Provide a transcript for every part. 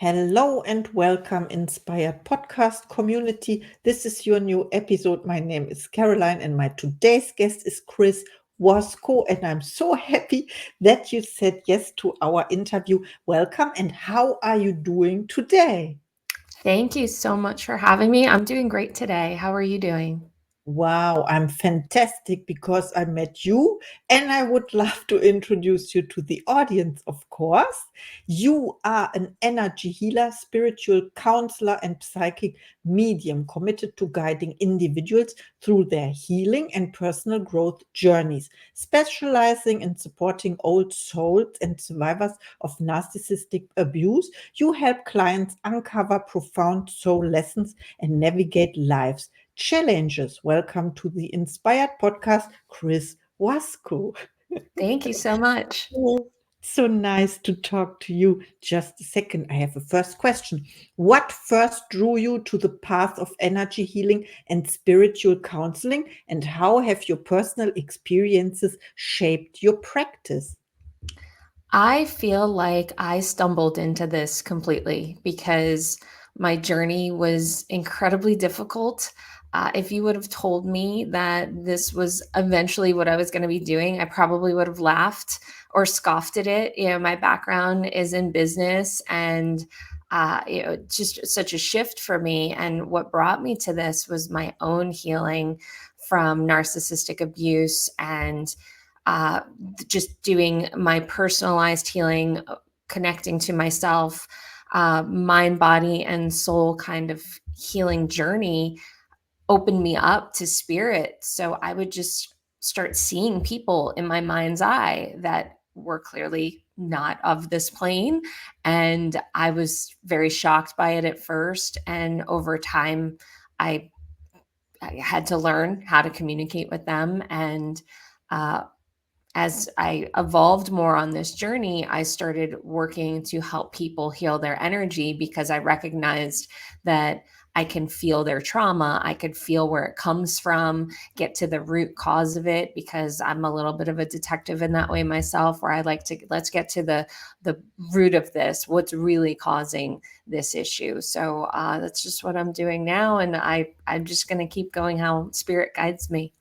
Hello and welcome, Inspired Podcast community. This is your new episode. My name is Caroline, and my today's guest is Chris Wasko. And I'm so happy that you said yes to our interview. Welcome, and how are you doing today? Thank you so much for having me. I'm doing great today. How are you doing? Wow, I'm fantastic because I met you and I would love to introduce you to the audience, of course. You are an energy healer, spiritual counselor, and psychic medium committed to guiding individuals through their healing and personal growth journeys, specializing in supporting old souls and survivors of narcissistic abuse. You help clients uncover profound soul lessons and navigate life's challenges. Welcome to the Inspired Podcast, Chris Wasko. Thank you so much. Oh, so nice to talk to you. Just a second, I have a first question. What first drew you to the path of energy healing and spiritual counseling, and how have your personal experiences shaped your practice? I feel like I stumbled into this completely because my journey was incredibly difficult. If you would have told me that this was eventually what I was going to be doing, I probably would have laughed or scoffed at it. My background is in business and just such a shift for me. And what brought me to this was my own healing from narcissistic abuse and uh, just doing my personalized healing, connecting to myself, mind, body, and soul kind of healing journey opened me up to spirit. So I would just start seeing people in my mind's eye that were clearly not of this plane. And I was very shocked by it at first. And over time, I, I had to learn how to communicate with them and uh, as I evolved more on this journey, I started working to help people heal their energy because I recognized that I can feel their trauma. I could feel where it comes from, get to the root cause of it because I'm a little bit of a detective in that way myself where I like to let's get to the root of this, what's really causing this issue. So that's just what I'm doing now and I'm just going to keep going how spirit guides me.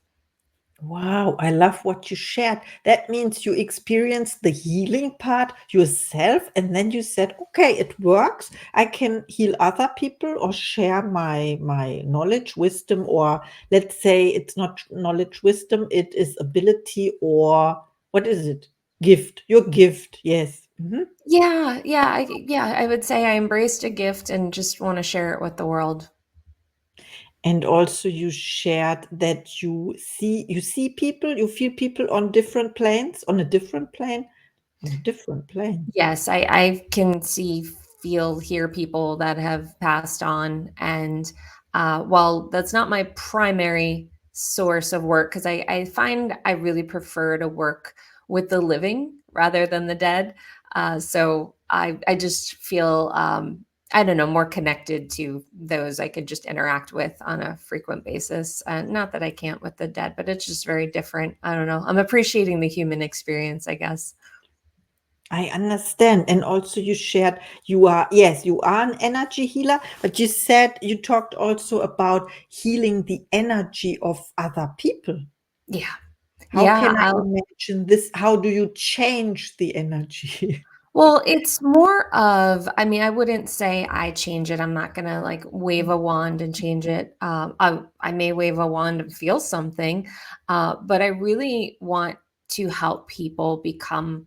Wow, I love what you shared. That means you experienced the healing part yourself, and then you said, "Okay, it works. I can heal other people or share my knowledge, wisdom, or let's say it's not knowledge, wisdom, it is ability, or what is it? Gift. Your gift. Yes. Mhm. I would say I embraced a gift and just want to share it with the world. And also you shared that you see people, you feel people on different planes, on a different plane, on a different plane. Yes, I can see, feel, hear people that have passed on. And while that's not my primary source of work, because I find I really prefer to work with the living rather than the dead. So I just feel, I don't know, more connected to those I could just interact with on a frequent basis. Not that I can't with the dead, but it's just very different. I don't know. I'm appreciating the human experience, I guess. I understand. And also you shared you are, yes, you are an energy healer, but you said you talked also about healing the energy of other people. Yeah. How Yeah, can I imagine this? How do you change the energy? well, it's more of, I mean, I wouldn't say I change it. I'm not gonna like wave a wand and change it. I may wave a wand and feel something, but I really want to help people become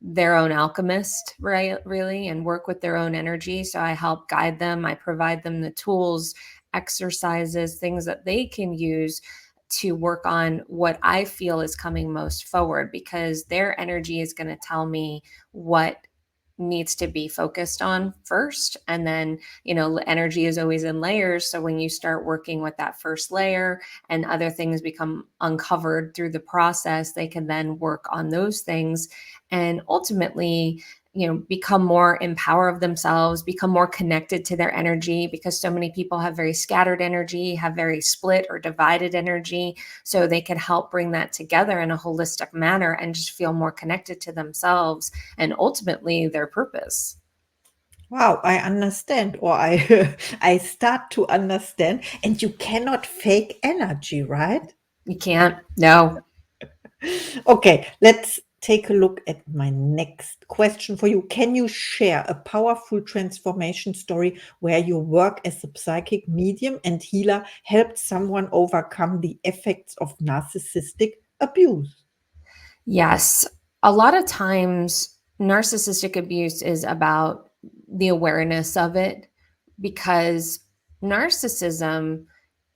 their own alchemist, right? Really, and work with their own energy. So I help guide them. I provide them the tools, exercises, things that they can use to work on what I feel is coming most forward because their energy is going to tell me what needs to be focused on first. And then, energy is always in layers. So when you start working with that first layer and other things become uncovered through the process, they can then work on those things and ultimately become more empower of themselves, become more connected to their energy because so many people have very scattered energy, have very split or divided energy. So they can help bring that together in a holistic manner and just feel more connected to themselves and ultimately their purpose. Wow, I understand, or I I start to understand. And you cannot fake energy, right? You can't. No. Okay, let's take a look at my next question for you. Can you share a powerful transformation story where your work as a psychic medium and healer helped someone overcome the effects of narcissistic abuse? Yes. A lot of times, narcissistic abuse is about the awareness of it because narcissism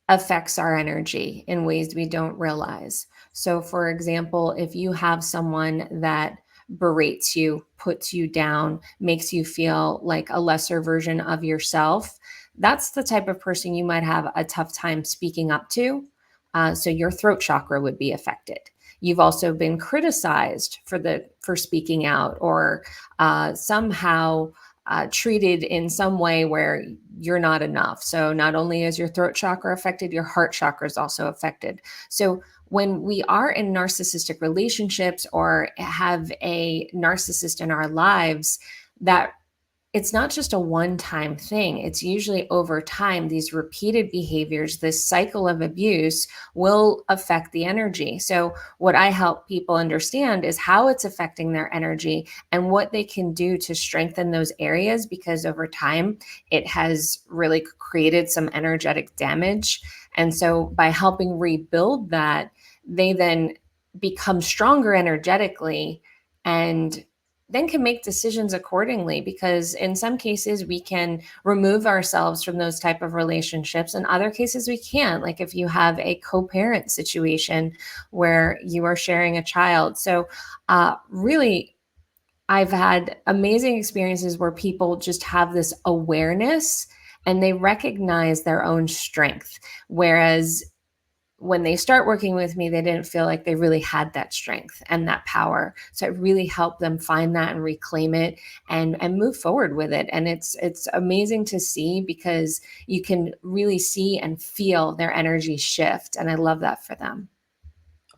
affects our energy in ways we don't realize. So, for example, if you have someone that berates you, puts you down, makes you feel like a lesser version of yourself, that's the type of person you might have a tough time speaking up to. So your throat chakra would be affected. You've also been criticized for speaking out, or somehow treated in some way where you're not enough. So not only is your throat chakra affected, your heart chakra is also affected. So when we are in narcissistic relationships or have a narcissist in our lives, that it's not just a one time thing. It's usually over time, these repeated behaviors, this cycle of abuse will affect the energy. So, what I help people understand is how it's affecting their energy and what they can do to strengthen those areas, because over time, it has really created some energetic damage. And so, by helping rebuild that, they then become stronger energetically and then can make decisions accordingly, because in some cases we can remove ourselves from those type of relationships, in other cases we can't, like if you have a co-parent situation where you are sharing a child. So really, I've had amazing experiences where people just have this awareness and they recognize their own strength, whereas when they start working with me, they didn't feel like they really had that strength and that power. So it really helped them find that and reclaim it and move forward with it. And it's amazing to see, because you can really see and feel their energy shift. And I love that for them.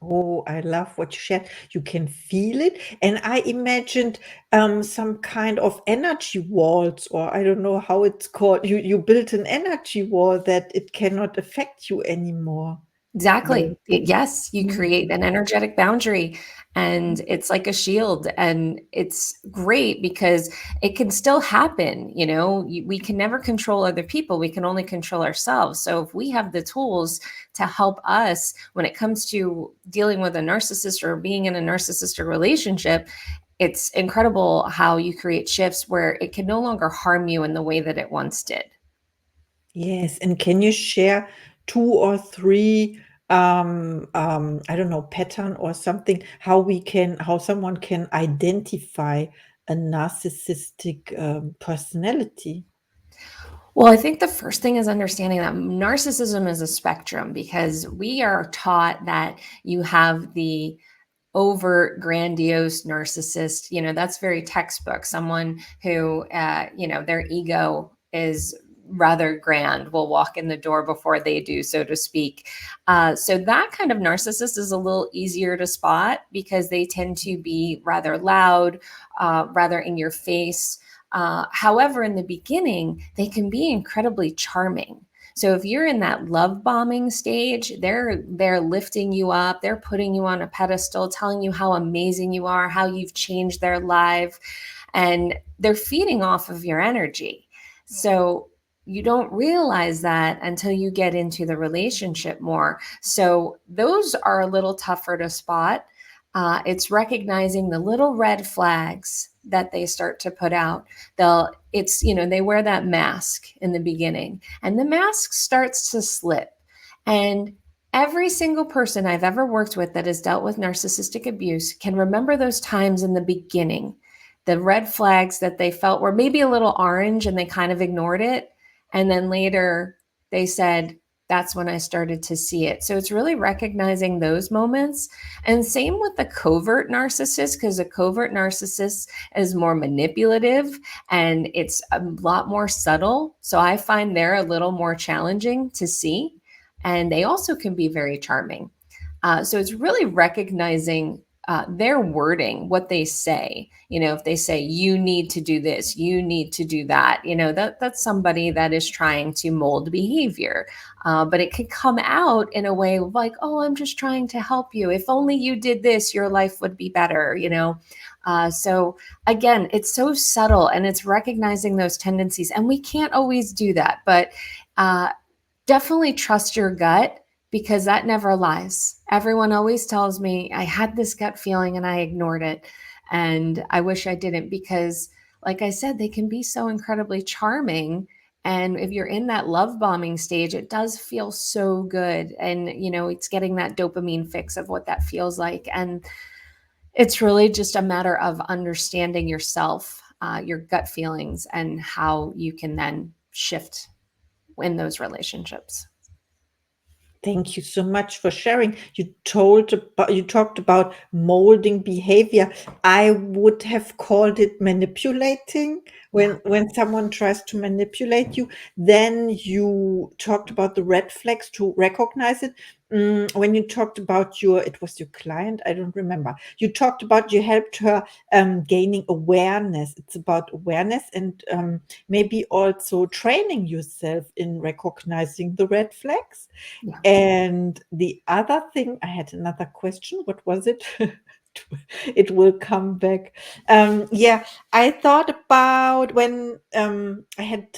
Oh, I love what you shared. You can feel it. And I imagined some kind of energy walls, or I don't know how it's called. You built an energy wall that it cannot affect you anymore. Exactly. Very Yes, you create mm. an energetic boundary, and it's like a shield, and it's great because it can still happen. We can never control other people. We can only control ourselves. So if we have the tools to help us when it comes to dealing with a narcissist or being in a narcissistic relationship, it's incredible how you create shifts where it can no longer harm you in the way that it once did. Yes, and can you share 2 or 3, I don't know, pattern or something, how someone can identify a narcissistic, personality? Well, I think the first thing is understanding that narcissism is a spectrum, because we are taught that you have the over grandiose narcissist. That's very textbook. Someone who, their ego is rather grand, will walk in the door before they do, so to speak. So that kind of narcissist is a little easier to spot because they tend to be rather loud, rather in your face. However, in the beginning, they can be incredibly charming. So if you're in that love bombing stage, they're lifting you up, they're putting you on a pedestal, telling you how amazing you are, how you've changed their life, and they're feeding off of your energy. So you don't realize that until you get into the relationship more. So those are a little tougher to spot. It's recognizing the little red flags that they start to put out. They wear that mask in the beginning, and the mask starts to slip. And every single person I've ever worked with that has dealt with narcissistic abuse can remember those times in the beginning, the red flags that they felt were maybe a little orange and they kind of ignored it. And then later they said, that's when I started to see it. So it's really recognizing those moments. And same with the covert narcissist, because a covert narcissist is more manipulative and it's a lot more subtle. So I find they're a little more challenging to see. And they also can be very charming. So it's really recognizing their wording, what they say. If they say you need to do this, you need to do that, that's somebody that is trying to mold behavior. But it could come out in a way of like, oh, I'm just trying to help you. If only you did this, your life would be better. So again, it's so subtle, and it's recognizing those tendencies, and we can't always do that, but uh, definitely trust your gut, because that never lies. Everyone always tells me I had this gut feeling and I ignored it. And I wish I didn't, because, like I said, they can be so incredibly charming. And if you're in that love bombing stage, it does feel so good. And, it's getting that dopamine fix of what that feels like. And it's really just a matter of understanding yourself, your gut feelings, and how you can then shift in those relationships. Thank you so much for sharing. You talked about molding behavior. I would have called it manipulating Yeah. when someone tries to manipulate you. Then you talked about the red flags to recognize it. When you talked about it was your client, I don't remember. You talked about you helped her gaining awareness. It's about awareness and maybe also training yourself in recognizing the red flags. Yeah. And the other thing, I had another question. What was it? It will come back. Yeah, I thought about when I had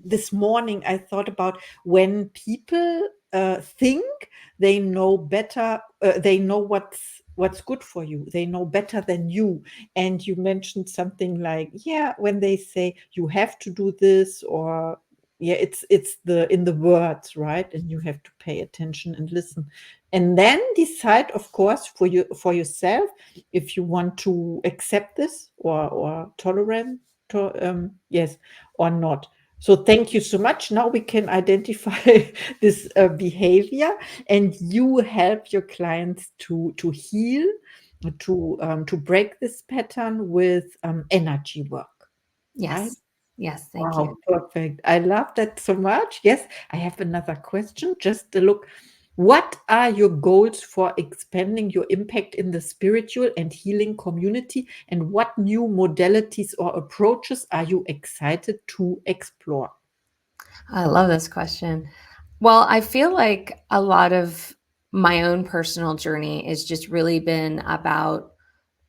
this morning, I thought about when people think they know better, they know what's good for you. They know better than you. And you mentioned something like, yeah, when they say you have to do this, or yeah, it's the in the words, right? And you have to pay attention and listen, and then decide, of course, for yourself, if you want to accept this or tolerant yes or not. So thank you so much. Now we can identify this behavior, and you help your clients to heal, to break this pattern with energy work, right? Yes. Yes. Thank you. Wow, perfect. I love that so much. Yes, I have another question. Just a look. What are your goals for expanding your impact in the spiritual and healing community? And what new modalities or approaches are you excited to explore? I love this question. Well, I feel like a lot of my own personal journey has just really been about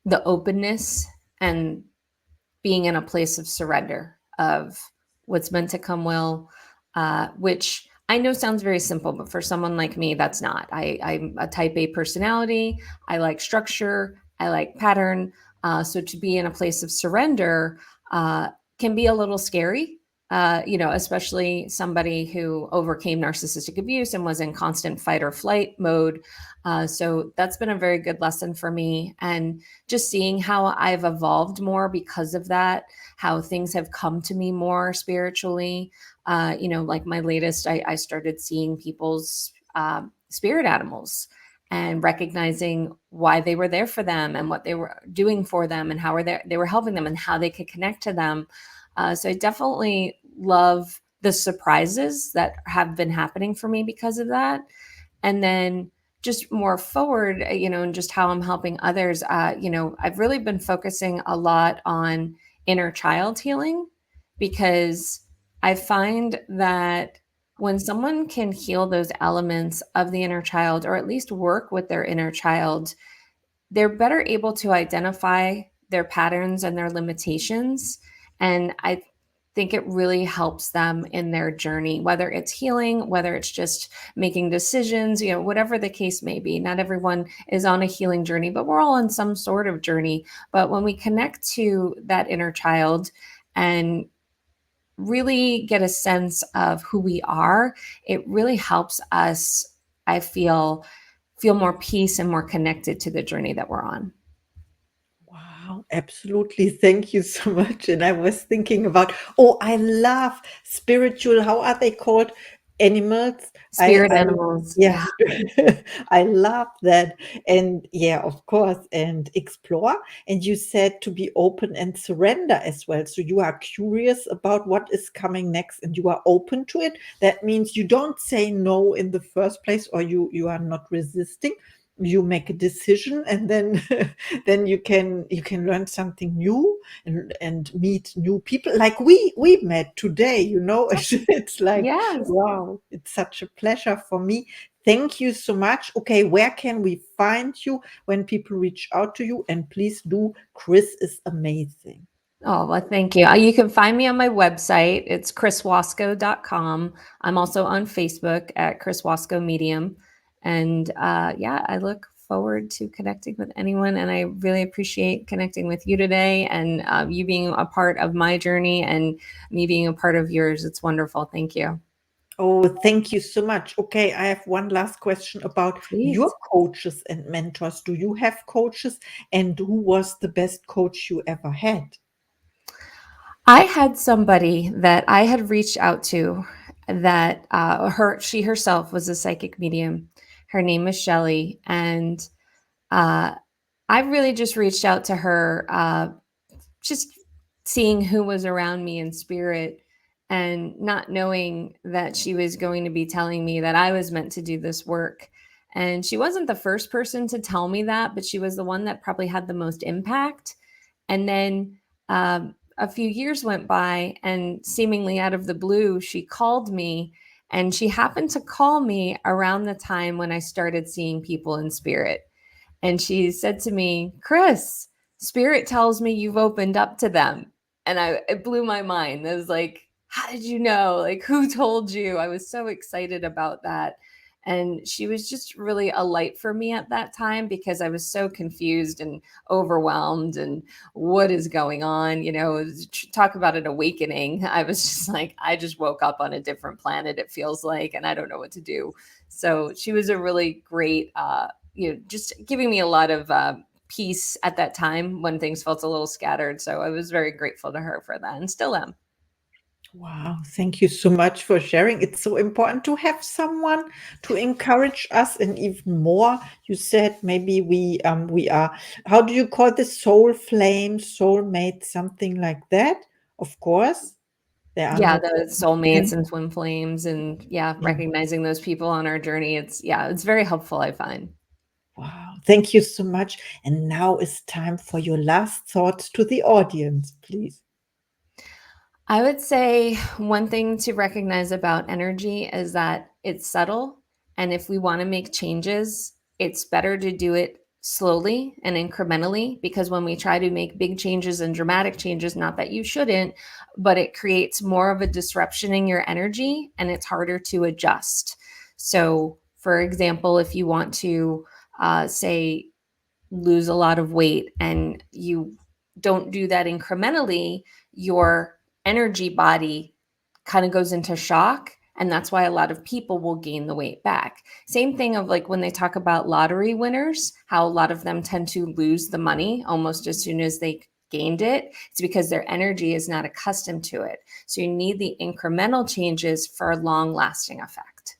the openness and being in a place of surrender of what's meant to come will, which I know sounds very simple, but for someone like me, that's not. I'm a type A personality. I like structure. I like pattern. So to be in a place of surrender uh, can be a little scary. Especially somebody who overcame narcissistic abuse and was in constant fight or flight mode. So that's been a very good lesson for me. And just seeing how I've evolved more because of that, how things have come to me more spiritually. Like my latest, I started seeing people's spirit animals and recognizing why they were there for them and what they were doing for them and how they were helping them and how they could connect to them. So I definitely love the surprises that have been happening for me because of that. And then just more forward, and just how I'm helping others, I've really been focusing a lot on inner child healing, because I find that when someone can heal those elements of the inner child, or at least work with their inner child, they're better able to identify their patterns and their limitations. And I think it really helps them in their journey, whether it's healing, whether it's just making decisions, whatever the case may be. Not everyone is on a healing journey, but we're all on some sort of journey. But when we connect to that inner child and really get a sense of who we are, it really helps us, I feel more peace and more connected to the journey that we're on. Wow, absolutely. Thank you so much. And I was thinking about, oh, I love spiritual, how are they called? Animals. Spirit I animals, yeah. yes, I love that. And yeah, of course, and explore. And you said to be open and surrender as well. So you are curious about what is coming next and you are open to it. That means you don't say no in the first place, or you are not resisting. you make a decision, and then then you can learn something new, and meet new people like we met today, it's like, Yes. wow, it's such a pleasure for me. Thank you so much. Okay, where can we find you when people reach out to you? And please do, Chris is amazing. Oh, well, thank you. You can find me on my website. It's chriswasko.com. I'm also on Facebook at Chris Wasko Medium. And yeah, I look forward to connecting with anyone. And I really appreciate connecting with you today, and you being a part of my journey and me being a part of yours. It's wonderful. Thank you. Oh, thank you so much. Okay, I have one last question about your Please. coaches and mentors. Do you have coaches? And who was the best coach you ever had? I had somebody that I had reached out to that she herself was a psychic medium. Her name is Shelly, and uh, I really just reached out to her, just seeing who was around me in spirit, and not knowing that she was going to be telling me that I was meant to do this work. And she wasn't the first person to tell me that, but she was the one that probably had the most impact. And then a few years went by, and seemingly out of the blue, she called me. And she happened to call me around the time when I started seeing people in spirit. And she said to me, Chris, spirit tells me you've opened up to them. And it blew my mind. I was like, how did you know? Like, who told you? I was so excited about that. And she was just really a light for me at that time, because I was so confused and overwhelmed, and what is going on? Talk about an awakening. I was just like, I just woke up on a different planet, it feels like, and I don't know what to do. So she was a really great, just giving me a lot of peace at that time when things felt a little scattered. So I was very grateful to her for that, and still am. Wow, thank you so much for sharing. It's so important to have someone to encourage us, and even more. You said maybe we are, how do you call this, soul flame, soulmate, something like that? Of course, there are Yeah, no the perfect. soulmates and twin flames, and yeah, Yeah. recognizing those people on our journey. It's very helpful, I find. Wow, thank you so much. And now it's time for your last thoughts to the audience, please. I would say one thing to recognize about energy is that it's subtle. And if we want to make changes, it's better to do it slowly and incrementally, because when we try to make big changes and dramatic changes, not that you shouldn't, but it creates more of a disruption in your energy, and it's harder to adjust. So, for example, if you want to, say, lose a lot of weight, and you don't do that incrementally, your energy body kind of goes into shock. And that's why a lot of people will gain the weight back. Same thing of like when they talk about lottery winners, how a lot of them tend to lose the money almost as soon as they gained it. It's because their energy is not accustomed to it. So you need the incremental changes for a long lasting effect.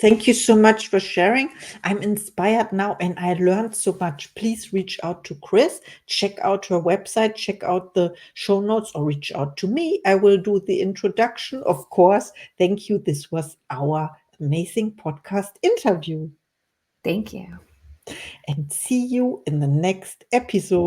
Thank you so much for sharing. I'm inspired now, and I learned so much. Please reach out to Chris, check out her website, check out the show notes, or reach out to me. I will do the introduction, of course. Thank you. This was our amazing podcast interview, Thank you. and see you in the next episode.